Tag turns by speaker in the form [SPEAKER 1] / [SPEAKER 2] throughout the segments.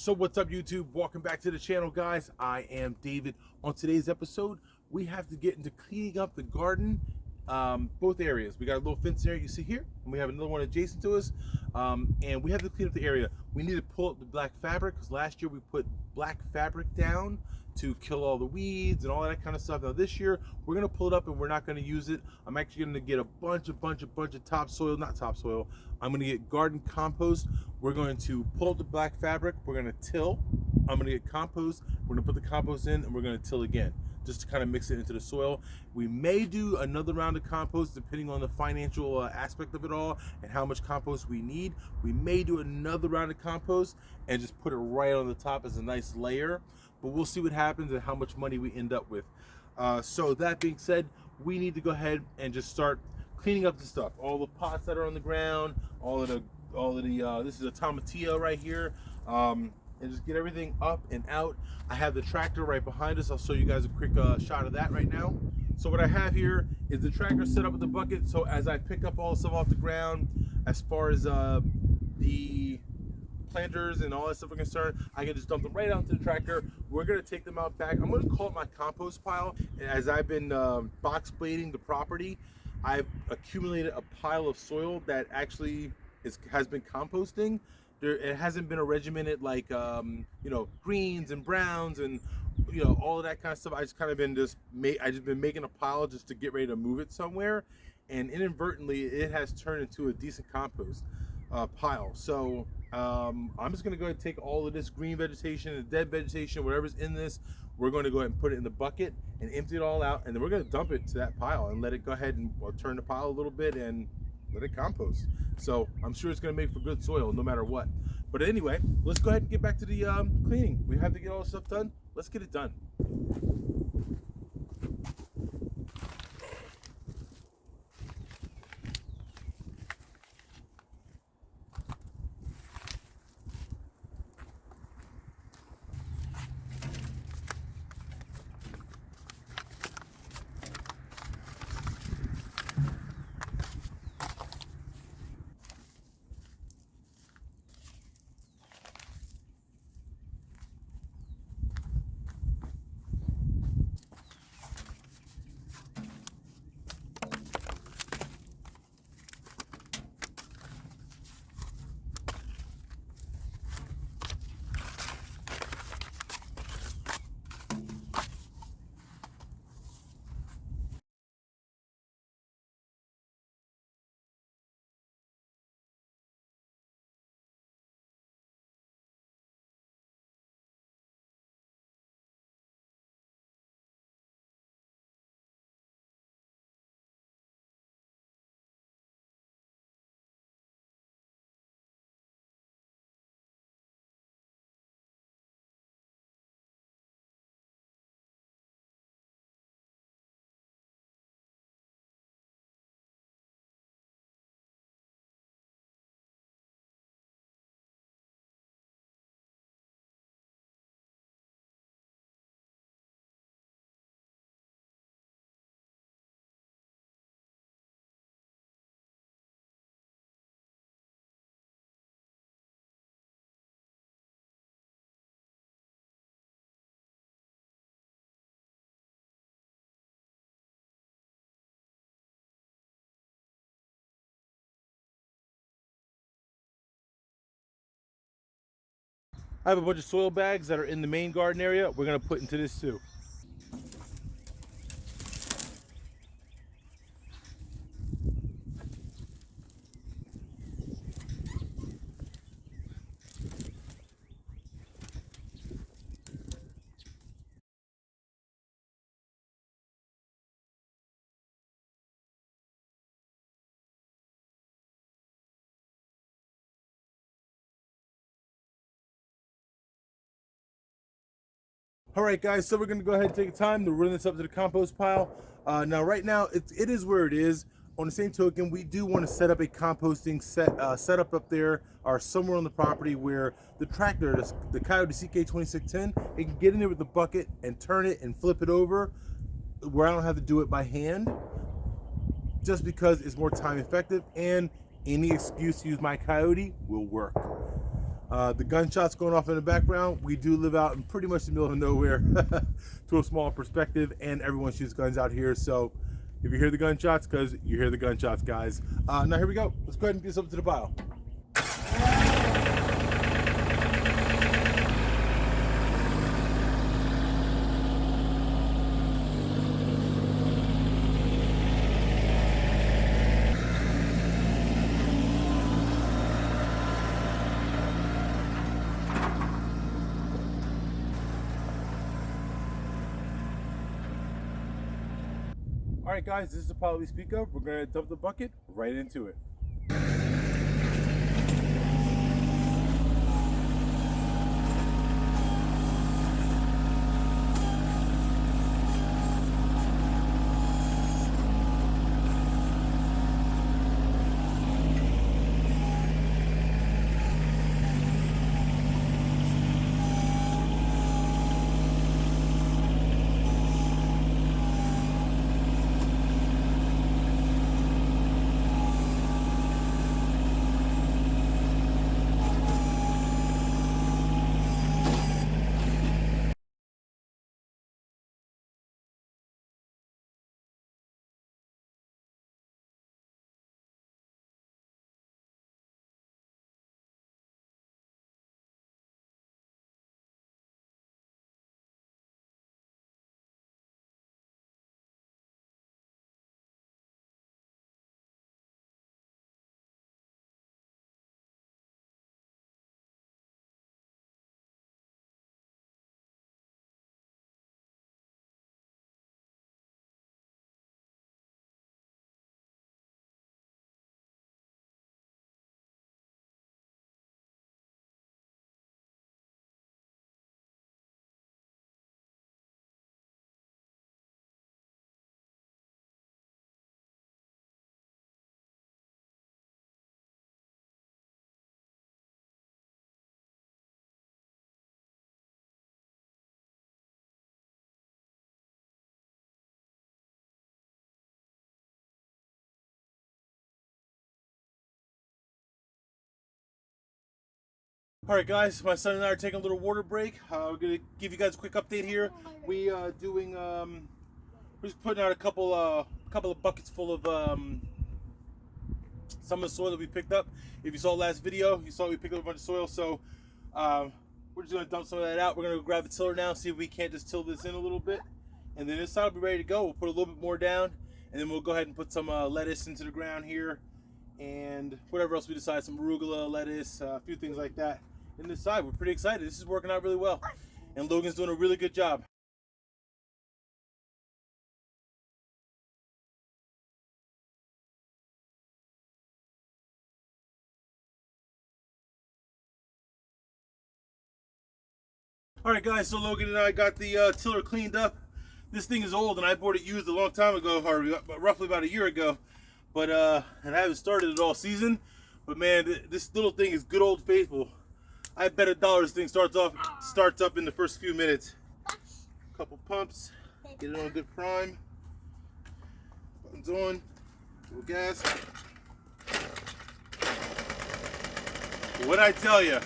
[SPEAKER 1] So what's up, YouTube? Welcome back to the channel, guys. I am David. On today's episode, we have to get into cleaning up the garden, both areas. We got a little fence area you see here, and we have another one adjacent to us, and we have to clean up the area. We need to pull up the black fabric because last year we put black fabric down to kill all the weeds and all that kind of stuff. Now this year we're gonna pull it up and we're not gonna use it. I'm actually gonna get a bunch of topsoil, not topsoil. I'm gonna get garden compost. We're going to pull up the black fabric. We're gonna till. I'm gonna get compost. We're gonna put the compost in and we're gonna till again, just to kind of mix it into the soil. We may do another round of compost depending on the financial aspect of it all and how much compost we need. We may do another round of compost and just put it right on the top as a nice layer, but we'll see what happens and how much money we end up with. So that being said, we need to go ahead and just start cleaning up the stuff. All the pots that are on the ground, all of the this is a tomatillo right here, and just get everything up and out. I have the tractor right behind us. I'll show you guys a quick shot of that right now. So what I have here is the tractor set up with the bucket. So as I pick up all the stuff off the ground, as far as the planters and all that stuff are concerned, I can just dump them right out into the tractor. We're gonna take them out back. I'm gonna call it my compost pile. As I've been box blading the property, I've accumulated a pile of soil that actually has been composting. It hasn't been a regimented like you know, greens and browns and all of that kind of stuff. I just kind of been been making a pile just to get ready to move it somewhere, and inadvertently it has turned into a decent compost pile. So I'm just gonna go ahead and take all of this green vegetation and dead vegetation, whatever's in this, we're going to go ahead and put it in the bucket and empty it all out, and then we're going to dump it to that pile and let it go ahead and turn the pile a little bit and let it compost. So I'm sure it's going to make for good soil no matter what. But anyway, let's go ahead and get back to the cleaning. We have to get all this stuff done. Let's get it done. I have a bunch of soil bags that are in the main garden area. We're going to put into this too. All right, guys, so we're gonna go ahead and take time to run this up to the compost pile. Now, right now, it is where it is. On the same token, we do want to set up a composting setup up there or somewhere on the property where the tractor, the Kioti CK2610, it can get in there with the bucket and turn it and flip it over, where I don't have to do it by hand, just because it's more time effective and any excuse to use my Kioti will work. The gunshots going off in the background. We do live out in pretty much the middle of nowhere to a small perspective, and everyone shoots guns out here. So if you hear the gunshots, because you hear the gunshots, guys. Now here we go. Let's go ahead and get this up to the pile. All right, guys, this is the pile we speak of. We're gonna dump the bucket right into it. All right, guys, my son and I are taking a little water break. We're gonna give you guys a quick update here. We're just putting out a couple of buckets full of some of the soil that we picked up. If you saw the last video, you saw we picked up a bunch of soil. So we're just gonna dump some of that out. We're gonna go grab the tiller now, see if we can't just till this in a little bit, and then this side will be ready to go. We'll put a little bit more down, and then we'll go ahead and put some lettuce into the ground here, and whatever else we decide, some arugula, lettuce, a few things like that. In this side, we're pretty excited. This is working out really well, and Logan's doing a really good job. All right, guys, so Logan and I got the tiller cleaned up. This thing is old, and I bought it used a long time ago, or roughly about a year ago. But and I haven't started it all season. But man, this little thing is good old faithful. I bet $1 this thing starts up in the first few minutes. Couple pumps, get it on good prime. Buttons on, little gas. What'd I tell you?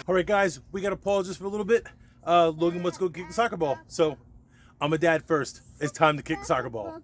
[SPEAKER 1] All right, guys, we got to pause just for a little bit. Logan, let's go kick the soccer ball. So I'm a dad first. It's time to kick the soccer ball.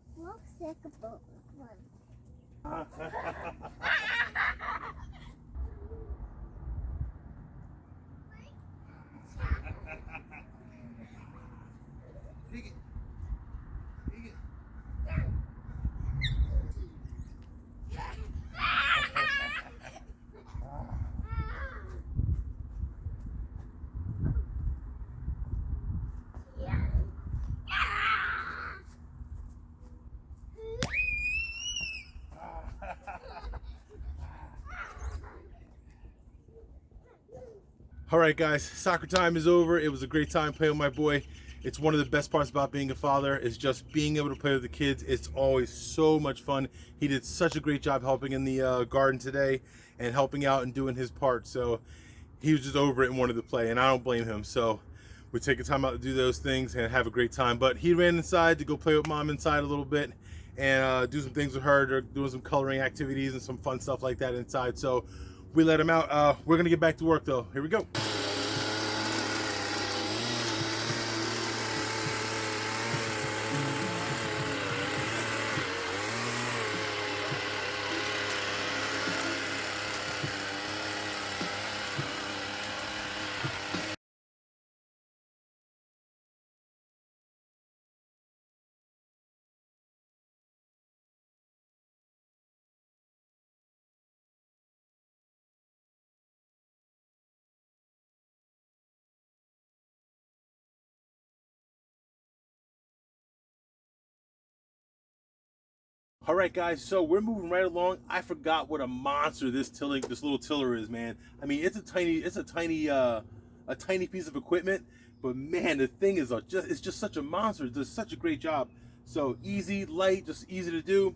[SPEAKER 1] All right, guys, soccer time is over. It was a great time playing with my boy. It's one of the best parts about being a father is just being able to play with the kids. It's always so much fun. He did such a great job helping in the garden today and helping out and doing his part. So he was just over it and wanted to play, and I don't blame him. So we take the time out to do those things and have a great time. But he ran inside to go play with mom inside a little bit and do some things with her. They're doing some coloring activities and some fun stuff like that inside. So we let him out. We're gonna get back to work though. Here we go. All right, guys, so we're moving right along. I forgot what a monster this little tiller is, man. I mean, it's a tiny piece of equipment, but man, the thing is it's just such a monster. It does such a great job. So easy, light, just easy to do.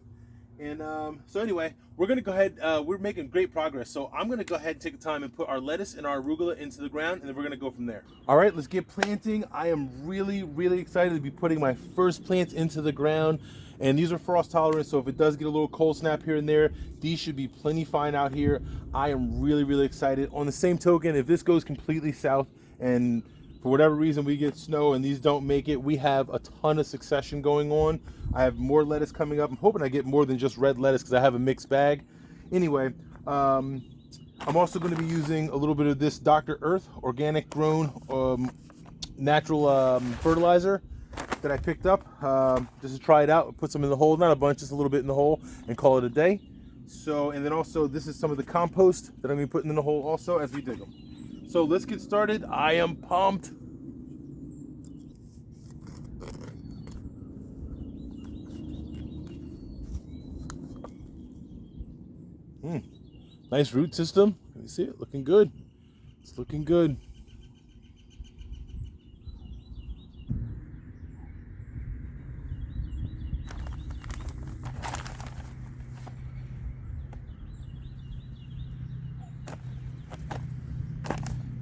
[SPEAKER 1] And so anyway, we're gonna go ahead. We're making great progress. So I'm gonna go ahead and take the time and put our lettuce and our arugula into the ground, and then we're gonna go from there. All right, let's get planting. I am really excited to be putting my first plants into the ground. And these are frost tolerant, so if it does get a little cold snap here and there, these should be plenty fine out here. I am really excited. On the same token, if this goes completely south and for whatever reason we get snow and these don't make it, we have a ton of succession going on. I have more lettuce coming up. I'm hoping I get more than just red lettuce because I have a mixed bag. Anyway, I'm also going to be using a little bit of this Dr. Earth organic grown natural fertilizer that I picked up just to try it out. Put some in the hole, not a bunch, just a little bit in the hole, and call it a day. So, and then also this is some of the compost that I'm gonna be putting in the hole also as we dig them. So let's get started. I am pumped. Nice root system. Can you see it? Looking good. It's looking good.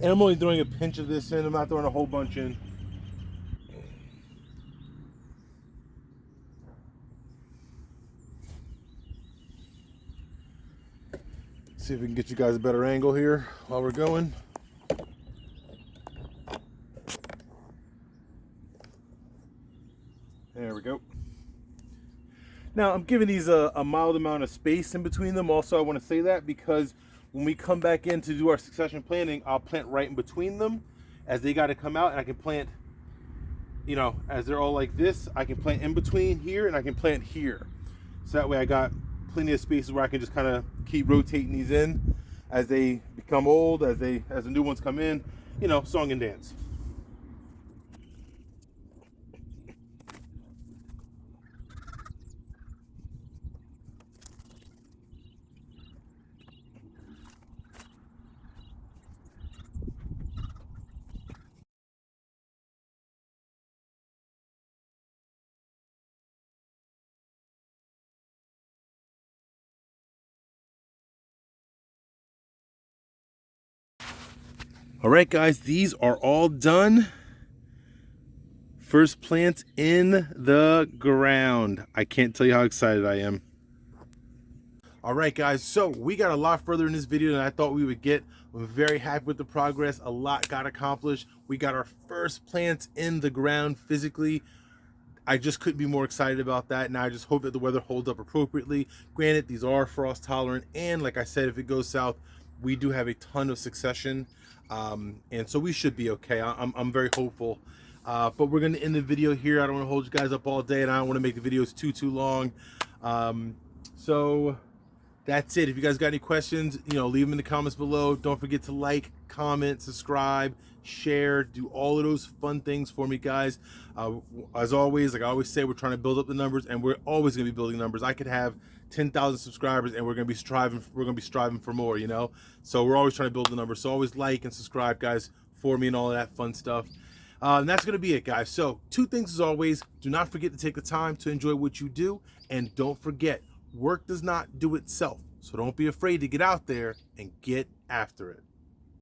[SPEAKER 1] And I'm only throwing a pinch of this in. I'm not throwing a whole bunch in. See if we can get you guys a better angle here while we're going. There we go. Now I'm giving these a mild amount of space in between them. Also, I want to say that because when we come back in to do our succession planting, I'll plant right in between them as they got to come out, and I can plant, you know, as they're all like this, I can plant in between here and I can plant here. So that way I got plenty of spaces where I can just kind of keep rotating these in as they become old, as the new ones come in, you know, song and dance. All right, guys, these are all done. First plants in the ground. I can't tell you how excited I am. All right, guys, so we got a lot further in this video than I thought we would get. I'm very happy with the progress. A lot got accomplished. We got our first plants in the ground physically. I just couldn't be more excited about that. And I just hope that the weather holds up appropriately. Granted, these are frost tolerant. And like I said, if it goes south, we do have a ton of succession. And so we should be okay. I'm very hopeful. But we're going to end the video here. I don't want to hold you guys up all day, and I don't want to make the videos too long. So that's it. If you guys got any questions, you know, leave them in the comments below. Don't forget to like, comment, subscribe, share, do all of those fun things for me, guys. As always, like I always say, we're trying to build up the numbers, and we're always going to be building numbers. I could have 10,000 subscribers, and we're going to be striving for more, you know. So we're always trying to build the numbers. So always like and subscribe, guys, for me and all of that fun stuff. And that's going to be it, guys. So 2 things as always: do not forget to take the time to enjoy what you do, and don't forget, work does not do itself. So don't be afraid to get out there and get after it.